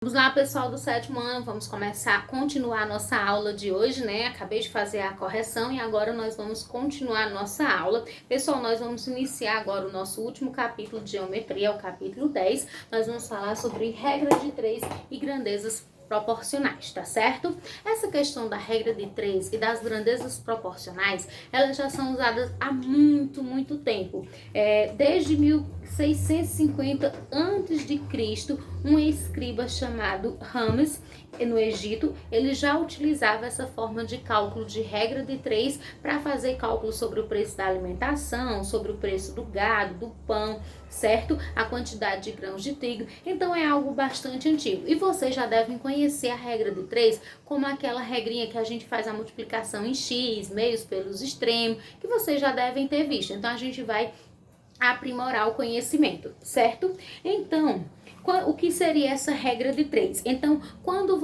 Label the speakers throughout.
Speaker 1: Vamos lá, pessoal do sétimo ano, vamos continuar a nossa aula de hoje, né? Acabei de fazer a correção e agora nós vamos continuar a nossa aula. Pessoal, nós vamos iniciar agora o nosso último capítulo de geometria, o capítulo 10. Nós vamos falar sobre regra de 3 e grandezas proporcionais, tá certo? Essa questão da regra de 3 e das grandezas proporcionais, elas já são usadas há muito tempo. Desde 1650 a.C., um escriba chamado Rames, no Egito, ele já utilizava essa forma de cálculo de regra de 3 para fazer cálculo sobre o preço da alimentação, sobre o preço do gado, do pão, certo? A quantidade de grãos de trigo. Então é algo bastante antigo. E vocês já devem conhecer a regra de 3 como aquela regrinha que a gente faz a multiplicação em x, meios pelos extremos, que vocês já devem ter visto. Então a gente vai aprimorar o conhecimento, certo? Então, o que seria essa regra de 3? Então, quando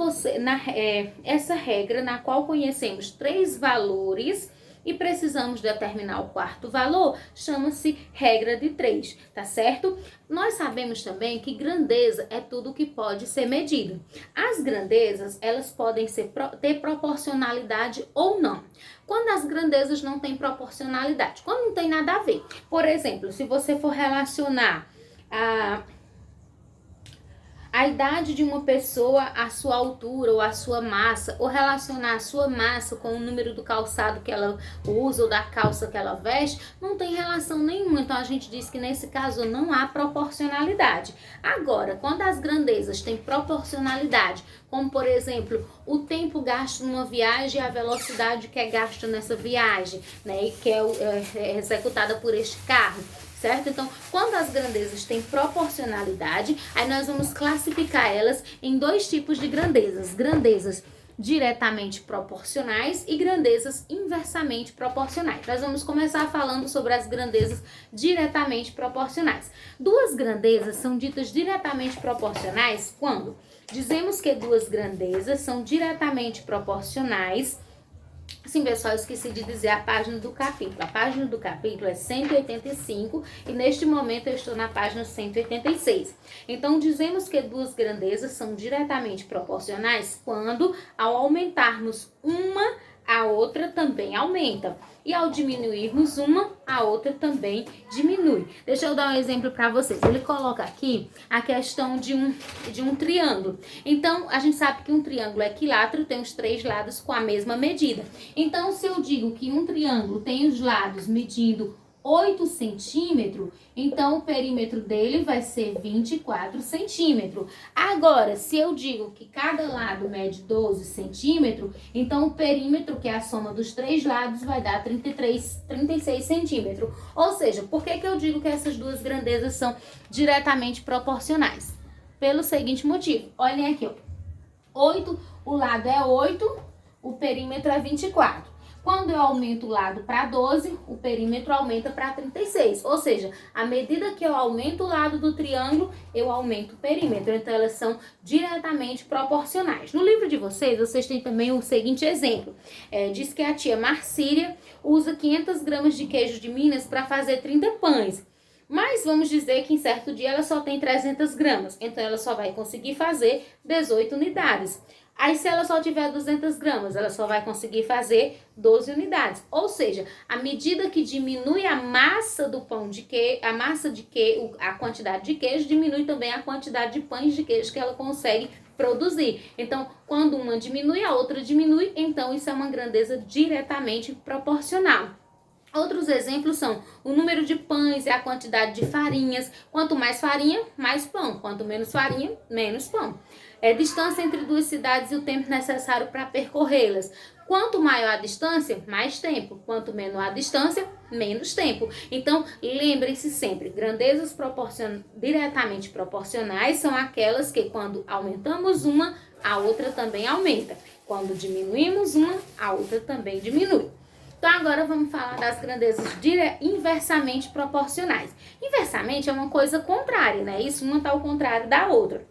Speaker 1: essa regra na qual conhecemos 3 valores e precisamos determinar o quarto valor, chama-se regra de 3, tá certo? Nós sabemos também que grandeza é tudo que pode ser medido. As grandezas, elas podem ter proporcionalidade ou não. Quando as grandezas não têm proporcionalidade, quando não tem nada a ver. Por exemplo, se você for relacionar a idade de uma pessoa à sua altura ou à sua massa, ou relacionar a sua massa com o número do calçado que ela usa ou da calça que ela veste, não tem relação nenhuma. Então a gente diz que nesse caso não há proporcionalidade. Agora, quando as grandezas têm proporcionalidade, como por exemplo, o tempo gasto numa viagem e a velocidade que é gasta nessa viagem, né, e que é executada por este carro, certo? Então, quando as grandezas têm proporcionalidade, aí nós vamos classificar elas em 2 tipos de grandezas. Grandezas diretamente proporcionais e grandezas inversamente proporcionais. Nós vamos começar falando sobre as grandezas diretamente proporcionais. 2 grandezas são ditas diretamente proporcionais quando dizemos que 2 grandezas são diretamente proporcionais. Sim, pessoal, esqueci de dizer a página do capítulo. A página do capítulo é 185 e neste momento eu estou na página 186. Então, dizemos que 2 grandezas são diretamente proporcionais quando, ao aumentarmos uma, a outra também aumenta. E ao diminuirmos uma, a outra também diminui. Deixa eu dar um exemplo para vocês. Ele coloca aqui a questão de um triângulo. Então, a gente sabe que um triângulo equilátero tem os 3 lados com a mesma medida. Então, se eu digo que um triângulo tem os lados medindo 8 centímetros, então o perímetro dele vai ser 24 centímetros. Agora, se eu digo que cada lado mede 12 centímetros, então o perímetro, que é a soma dos 3 lados, vai dar 36 centímetros. Ou seja, por que eu digo que essas 2 grandezas são diretamente proporcionais? Pelo seguinte motivo. Olhem aqui, ó. 8, o lado é 8, o perímetro é 24. Quando eu aumento o lado para 12, o perímetro aumenta para 36. Ou seja, à medida que eu aumento o lado do triângulo, eu aumento o perímetro. Então, elas são diretamente proporcionais. No livro de vocês têm também o seguinte exemplo. Diz que a tia Marcília usa 500 gramas de queijo de Minas para fazer 30 pães. Mas vamos dizer que em certo dia ela só tem 300 gramas. Então, ela só vai conseguir fazer 18 unidades. Aí, se ela só tiver 200 gramas, ela só vai conseguir fazer 12 unidades. Ou seja, à medida que diminui a massa do pão de queijo, a quantidade de queijo, diminui também a quantidade de pães de queijo que ela consegue produzir. Então, quando uma diminui, a outra diminui. Então, isso é uma grandeza diretamente proporcional. Outros exemplos são o número de pães e a quantidade de farinhas. Quanto mais farinha, mais pão. Quanto menos farinha, menos pão. Distância entre 2 cidades e o tempo necessário para percorrê-las. Quanto maior a distância, mais tempo. Quanto menor a distância, menos tempo. Então, lembrem-se sempre, grandezas diretamente proporcionais são aquelas que quando aumentamos uma, a outra também aumenta. Quando diminuímos uma, a outra também diminui. Então, agora vamos falar das grandezas inversamente proporcionais. Inversamente é uma coisa contrária, né? Isso uma está ao contrário da outra.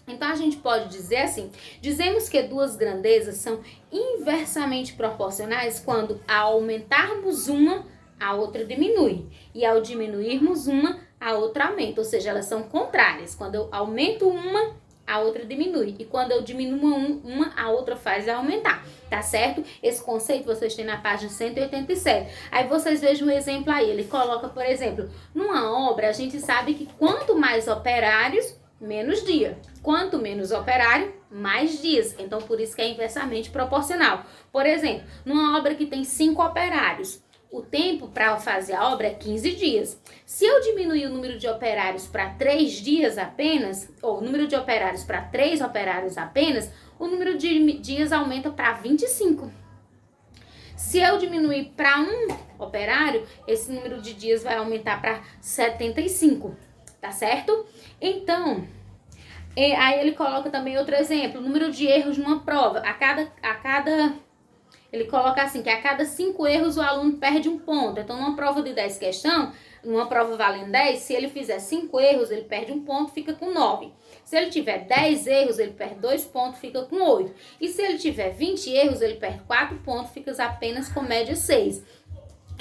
Speaker 1: Então, a gente pode dizer assim, dizemos que 2 grandezas são inversamente proporcionais quando, ao aumentarmos uma, a outra diminui. E ao diminuirmos uma, a outra aumenta. Ou seja, elas são contrárias. Quando eu aumento uma, a outra diminui. E quando eu diminuo uma, a outra faz aumentar, tá certo? Esse conceito vocês têm na página 187. Aí vocês vejam um exemplo aí. Ele coloca, por exemplo, numa obra, a gente sabe que quanto mais operários, menos dia. Quanto menos operário, mais dias. Então, por isso que é inversamente proporcional. Por exemplo, numa obra que tem 5 operários, o tempo para fazer a obra é 15 dias. Se eu diminuir o número de operários para 3 dias apenas, ou o número de operários para 3 operários apenas, o número de dias aumenta para 25. Se eu diminuir para 1 operário, esse número de dias vai aumentar para 75, tá certo? Então, aí ele coloca também outro exemplo, o número de erros numa prova. Ele coloca assim, que a cada 5 erros o aluno perde 1 ponto. Então, numa prova de 10 questões, numa prova valendo 10, se ele fizer 5 erros, ele perde 1 ponto, fica com 9. Se ele tiver 10 erros, ele perde 2 pontos, fica com 8. E se ele tiver 20 erros, ele perde 4 pontos, fica apenas com média 6.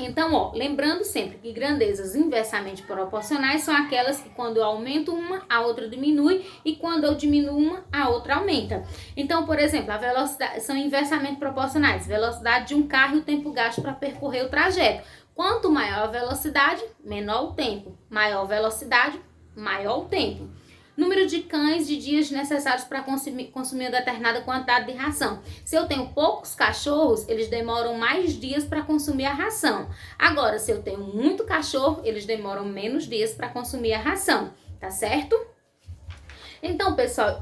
Speaker 1: Então, ó, lembrando sempre que grandezas inversamente proporcionais são aquelas que quando eu aumento uma, a outra diminui, e quando eu diminuo uma, a outra aumenta. Então, por exemplo, a velocidade são inversamente proporcionais. Velocidade de um carro e o tempo gasto para percorrer o trajeto. Quanto maior a velocidade, menor o tempo. Maior a velocidade, maior o tempo. Número de cães de dias necessários para consumir uma determinada quantidade de ração. Se eu tenho poucos cachorros, eles demoram mais dias para consumir a ração. Agora, se eu tenho muito cachorro, eles demoram menos dias para consumir a ração, tá certo? Então, pessoal,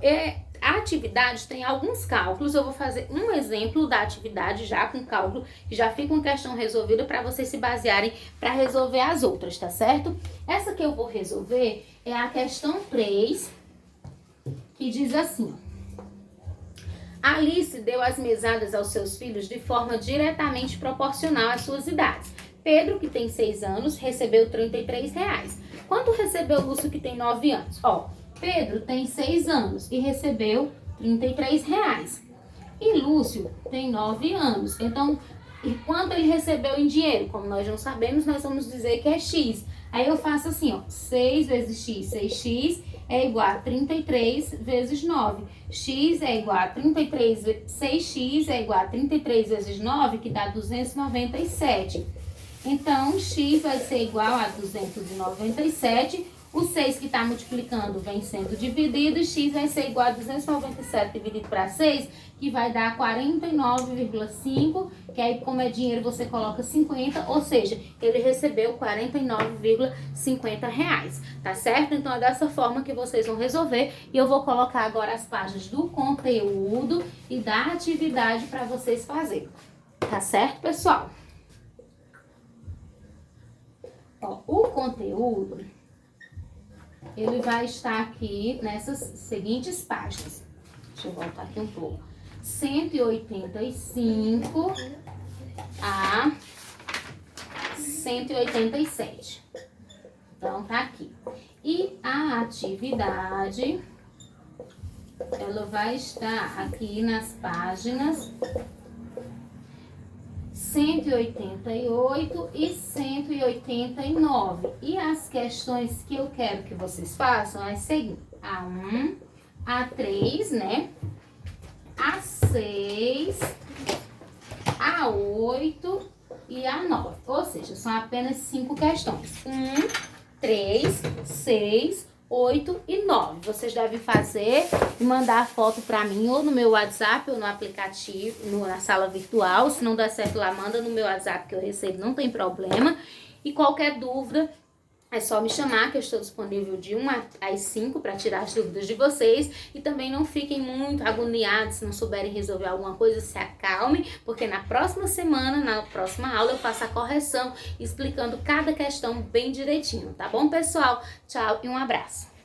Speaker 1: a atividade tem alguns cálculos. Eu vou fazer um exemplo da atividade já com cálculo, que já fica uma questão resolvida para vocês se basearem para resolver as outras, tá certo? Essa que eu vou resolver é a questão 3, que diz assim: Alice deu as mesadas aos seus filhos de forma diretamente proporcional às suas idades. Pedro, que tem 6 anos, recebeu R$33. Quanto recebeu Lúcio, que tem 9 anos? Ó, Pedro tem 6 anos e recebeu R$33. E Lúcio tem 9 anos. Então, e quanto ele recebeu em dinheiro? Como nós não sabemos, nós vamos dizer que é X. Aí eu faço assim, ó, 6 vezes X, 6X é igual a 33 vezes 9. X é igual a 33, 6X é igual a 33 vezes 9, que dá 297. Então, X vai ser igual a 297. O 6 que está multiplicando vem sendo dividido, e X vai ser igual a 297 dividido para 6, que vai dar 49,5, que aí como é dinheiro você coloca 50, ou seja, ele recebeu R$49,50, tá certo? Então é dessa forma que vocês vão resolver, e eu vou colocar agora as páginas do conteúdo e da atividade para vocês fazerem, tá certo, pessoal? Ó, o conteúdo, ele vai estar aqui nessas seguintes páginas. Deixa eu voltar aqui um pouco. 185 a 187. Então, tá aqui. E a atividade, ela vai estar aqui nas páginas 188 e 189. E as questões que eu quero que vocês façam é a seguinte: A1, A3, né? A6, A8 e A9. Ou seja, são apenas 5 questões. 1, 3, 6, 8 e 9. Vocês devem fazer e mandar a foto para mim ou no meu WhatsApp ou no aplicativo, na sala virtual. Se não der certo lá, manda no meu WhatsApp que eu recebo, não tem problema. E qualquer dúvida, é só me chamar, que eu estou disponível de 1 às 5 para tirar as dúvidas de vocês. E também não fiquem muito agoniados se não souberem resolver alguma coisa, se acalmem, porque na próxima semana, na próxima aula, eu faço a correção explicando cada questão bem direitinho, tá bom, pessoal? Tchau e um abraço!